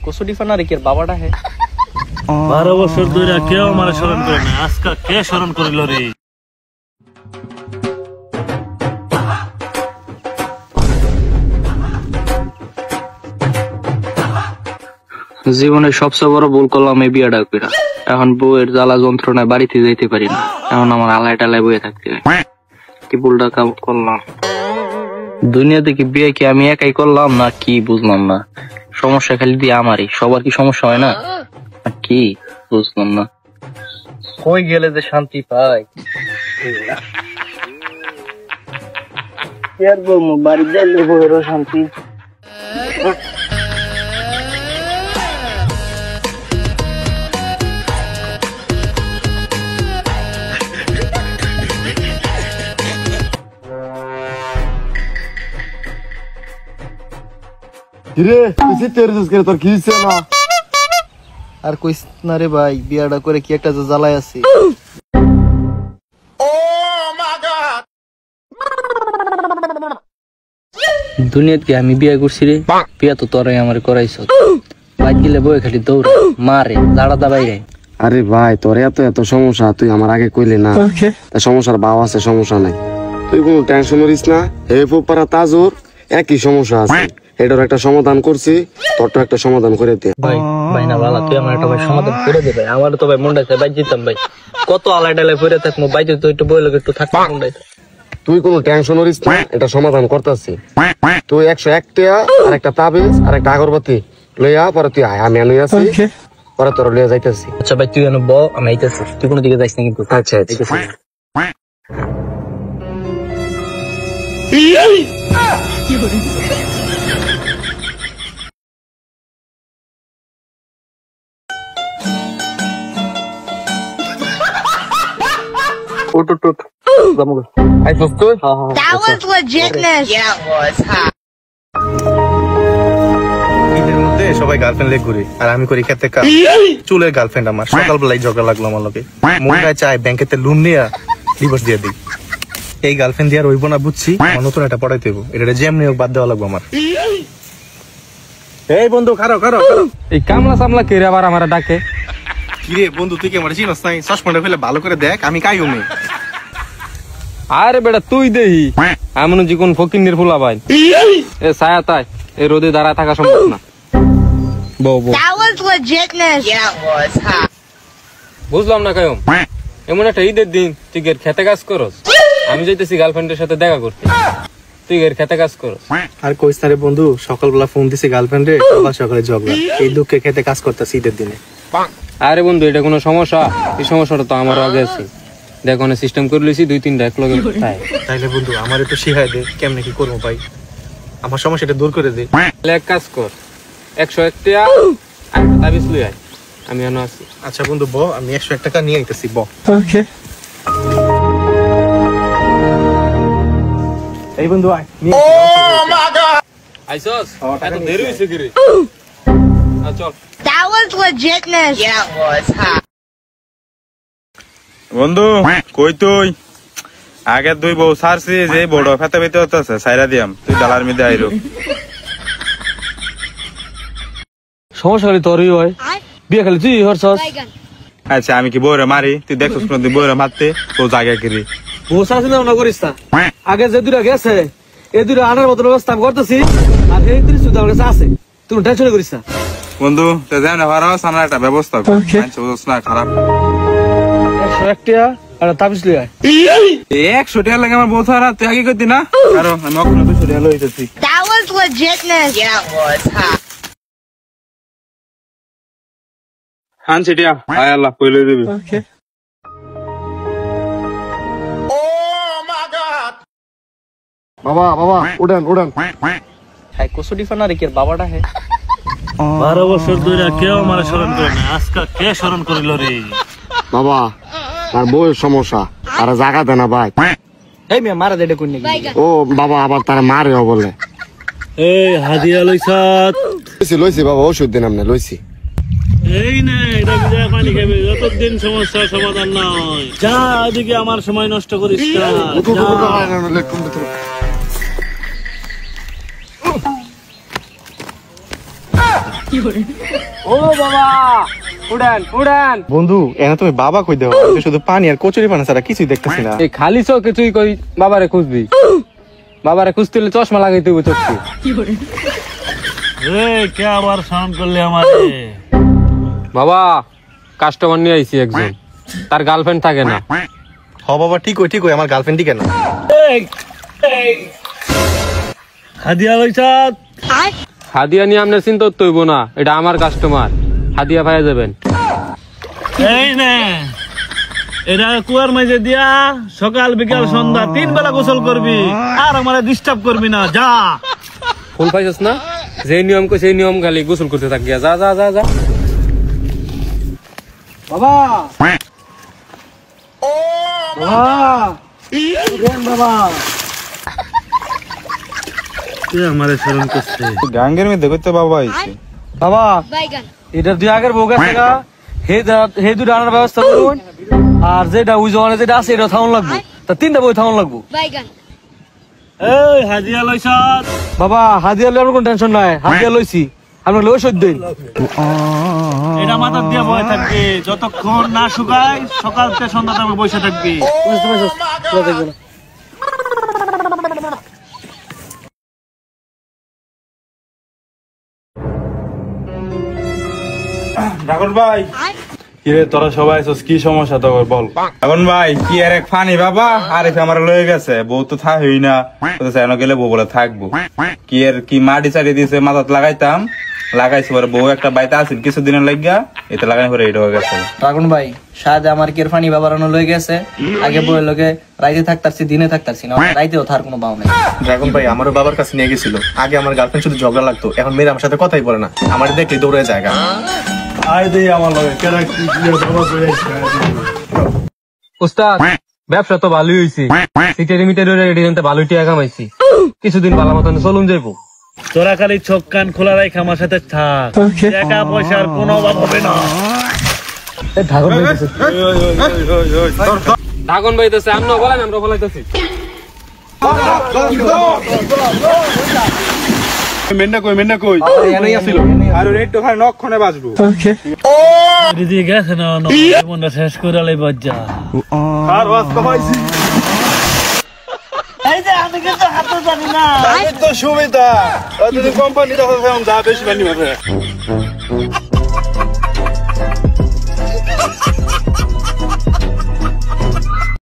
কসুটি ফানারে কি বাবাটা হে 12 বছর ধরে কেউ আমার স্মরণ করে না, আজকে কে স্মরণ করিল রে? জীবনের সবচেয়ে বড় ভুল করলাম এই বিয়াটা কইরা। এখন বউয়ের জ্বালা যন্ত্রণায় বাড়িতে যাইতে পারি না, এখন আমার আলায় টালায় বয়ে থাকতে হয়। কি ভুলটা করলাম? দুনিয়াতে কি বিয়ে কি আমি একাই করলাম না কি বুঝলাম না। সমস্যা খালি দিয়ে আমারই, সবার কি সমস্যা হয় না? কি বুঝলাম না। কই গেলে যে শান্তি পাই কি আর বলবো, বাড়ি যাইলে বউয়েরও শান্তি। আর কইস না রে ভাই, বিয়াটা করে কি একটা জ্বালায় আছে। দুনিয়াতে কি আমি বিয়ে করছি রে? বিয়া তো তোরাই আমার করাইছ। বাইক গেলে বই খালি দৌড় মারে দাঁড়া দা বাইরে। আরে ভাই তোর এত সমস্যা, তুই আমার আগে কইলে না। সমস্যার ভাব আছে, সমস্যা নাই, তুই কোনো টেনশন করিস না। হে ফুপারা তাজুর একই সমস্যা আছে, এটার একটা সমাধান করছি, তোরটা একটা সমাধান করে দে। ভাই ভাই না বালা, তুই আমার একটা ভাই সমাধান করে দে ভাই। আমার তো ভাই মনটাইছে বাইক যেতাম ভাই, কত আলাই ডালাই পড়ে থাকবো বাইরে, তো একটু বই লোক একটু থাকবো মনটাইছে। তুই কোনো টেনশন করিস না, এটা সমাধান করতেছি। তুই 101 টাকা আর একটা তাবিজ আর একটা আগরবাতি লইয়া পরে তুই আয়, আমি আনুই আছি, পরে তোর লইয়া যাইতেছি। আচ্ছা ভাই তুই আনো আমি আইতেছি, তুই কোনো দিকে যাইস না কিন্তু। আচ্ছা আচ্ছা। That was legitness. Yeah, it was. ঈদের মধ্যে সবাই গার্লফ্রেন্ড লেগ করি আর আমি করি খেতে কাজ। চুলের গার্লফ্রেন্ড আমার সকালবেলায় ঝগড়া লাগলো আমার লোকে, মনটায় চায় ব্যাংকেতে লোন নিয়ে ডিভোর্স দিয়ে দিই। এই গার্লফ্রেন্ড দিয়ে আর রইব না বুঝছি, আমার নতুন একটা পড়াইতে হইব, এটা যেমনি হোক বাদ দেওয়া লাগবে আমার। এই বন্ধু খারো খারো খারো, এই কামলা সামলা কেরে আবার আমার ডাকে। কিরে বন্ধু তুই কি আমার চিনস নাই? চশমাটা ফেলে ভালো করে দেখ, আমি কাই উমি। আরে বেটা তুই দেহি এমন যে কোন ফকিন্নির ফুলা ভাই এ ছায়া তাই এই রোদে দাঁড়ায় থাকা সম্ভব না। বউ বউ That was legitness. Yeah, it was. বুঝলাম না কায়ম, এমন একটা ঈদের দিন তুই গের খেতে কাজ করস, আমি যাইতেছি গার্লফ্রেন্ডের সাথে দেখা করতে, তুই গের খেতে কাজ করস। আর কইস না রে বন্ধু, সকালবেলা ফোন দিছি গার্লফ্রেন্ডে, সকাল সকালে ঝগড়া, এই দুঃখে খেতে কাজ করতেছি ঈদের দিনে। আরে বন্ধু এটা কোনো সমস্যা? এই সমস্যাটা তো আমার আগে আছে, দেখো না সিস্টেম করে লইছি 2-3টা এক লগে। তাইলে বন্ধু আমার একটু শিখাই দে কেমনে কি করবো ভাই, আমার সমস্যাটা দূর করে দে। এক কাজ কর, 101 টাকা আর তাবিজ লই আয়, আমি এনে আছি। আচ্ছা বন্ধু ব, আমি 101 টাকা নিয়ে আইতেছি ব। এই বন্ধু আয় নিয়ে আইসস এত দেরি হইছে কি রে? চল। That was legitness. Yeah, it was. বন্ধু কই তুই? আগে তুই বউ সারছি যে বড় ফেতে পেতে হতেছে সাইরা দিয়াম, তুই ডালার মধ্যে আইরো। সমস্যা খালি তোরই হয়, বিয়ে খালি তুই হরছস। আচ্ছা আমি কি বউরে মারি? তুই দেখছিস কোনদিন বউরে মারতে? তো জায়গা কিরি বসা চিন্তা ভাবনা করিস না, আগে যে দুটা গেছে এই দুটা আনার মতো ব্যবস্থা আমি করতেছি, আর এই 30 সুদ আমার কাছে আছে, তুই টেনশন করিস না। বন্ধু তো যেন হারাস আমার একটা ব্যবস্থা কর, বুঝছ না খারাপ। 101 টাকা আর তাবিজ লই আয়। 100 টাকা লাগে আমার বউ ছাড়া, তুই আগে করতি না? কারণ আমি ওখানে 200 টাকা লইতেছি। That was legitness. Yeah, it was. হান সেটিয়া আয় আল্লাহ কইলে দিবি। বাবা বাবা উড়ান উড়ান। হ্যাঁ কসুটি ফানারে কি বাবাটা হে 12 বছর ধরে কেউ আমার স্মরণ করে না, আজকে কে স্মরণ করিল রে? বাবা তার বউয়ের সমস্যা, আর জায়গা দেয় না ভাই। এই মিয়া মারা দেড়ে কোন নাকি? ও বাবা আবার তার মারে বলে। এই হাদিয়া লইছাত? লইছি বাবা, ওষুধ দিন আপনি লইছি। এই না এটা বিজয় পানি খাবে, যতদিন সমস্যার সমাধান নয়। যা এদিকে আমার সময় নষ্ট করিস না। ও বাবা উড়ান উড়ান। বন্ধু এনে তুমি বাবা কই দেও, আমি শুধু পানি আর কচুরি পানা ছাড়া কিছুই দেখতেছি না। এই খালি চোখে তুই কই বাবারে খুঁজবি? বাবারে খুঁজতে হলে চশমা লাগাইতে হবে চোখে। রে কে আবার সাউন্ড করলে আমারে? বাবা কাস্টমার নিয়ে আইছি একজন, তার গার্লফ্রেন্ড থাকে না। হ বাবা ঠিক হই আমার গার্লফ্রেন্ড কেন? হাদিয়া লইছ? হাদিয়া নিয়ে আপনার চিন্তা করতে হইব না, এটা আমার কাস্টমার, হাদিয়া পাইয়া যাবেন। এই নে এটা কুয়ার মাঝে দিয়া সকাল বিকাল সন্ধ্যা 3 বেলা গোসল করবি, আর আমারে ডিস্টার্ব করবি না, যা। ফোন পাইছস না? যে নিয়ম কই সেই নিয়ম খালি গোসল করতে থাক গিয়া, যা যা যা যা। বাবা বাবা তুই আমারে শরম করছিস? গাঙ্গের মধ্যে করতে বাবা আইছে। বাবা Baigan. এটা দুই আগের বউ গেছে গা, হে দুটো আনার ব্যবস্থা করুন। আর যেটা ওই জমানে যেটা আছে এটা থাউন লাগবো, তা 3টা বই থাউন লাগবো। Baigan. এই হাদিয়া লইছ? বাবা হাদিয়া লওয়ার কোনো টেনশন নাই, হাদিয়া লইছি, আপনার লই সহ্য দিন। এটা মাথা দিয়ে বসে থাকবি, যতক্ষণ না শুকায় সকাল থেকে সন্ধ্যা তক বসে থাকবি। ঠাকুর ভাই কিরে তোরা সবাই আছিস, কি সমস্যা তোর বল? এখন ভাই কি আর এক ফানি বাবা আরে আমার লয়ে গেছে, বউ তো থাকই না, চাইনা গেলে বউ বলে থাকবো। কি আর কি মাটি চাড়ি দিয়েছে মাথাত লাগাইতাম, লাগাইছি পরে বউ একটা বাইতে আসিল কিছুদিনের লাগিয়া, এতে লাগাই পরে এটা হয়ে গেছে। রাগুন ভাই সাদ আমার কেরফানি বাবারানো লই গেছে, আগে বইয়ের লগে রাইতে থাকতারছি দিনে থাকতারছি না, রাইতেও থার কোনো বাউ নাই। ড্রাগন ভাই আমারও বাবার কাছে নিয়ে গেছিল, আগে আমার গার্লফ্রেন্ড শুধু ঝগড়া লাগতো, এখন মেয়েরা আমার সাথে কথাই বলে না, আমার দেখলে দৌড়ে যায়। উস্তাদ ব্যবসা তো ভালোই হয়েছে, সিটারি মিটারি রেডি হতে ভালোই টাকা কামাইছি, কিছুদিন ভালো মতন চলুন যাইবো। তোরা খালি চোখ কান খোলা রাখ, আমার সাথে থাক, টাকা পয়সার কোনো অভাব হবে না। ঢাকন বাইতেছে, আমরা বলেন আমরা বলাইতেছি। মেন্ডা কই আর একটু খালি নক্ষণে বাঁচবো। দিদি গেছে না, জীবনটা শেষ করে লাইব যা। আর ওয়াজ কমাইছি এই যে আমি কিন্তু হাতে জানি না। তো সুবিধা কোম্পানি বেশি বানি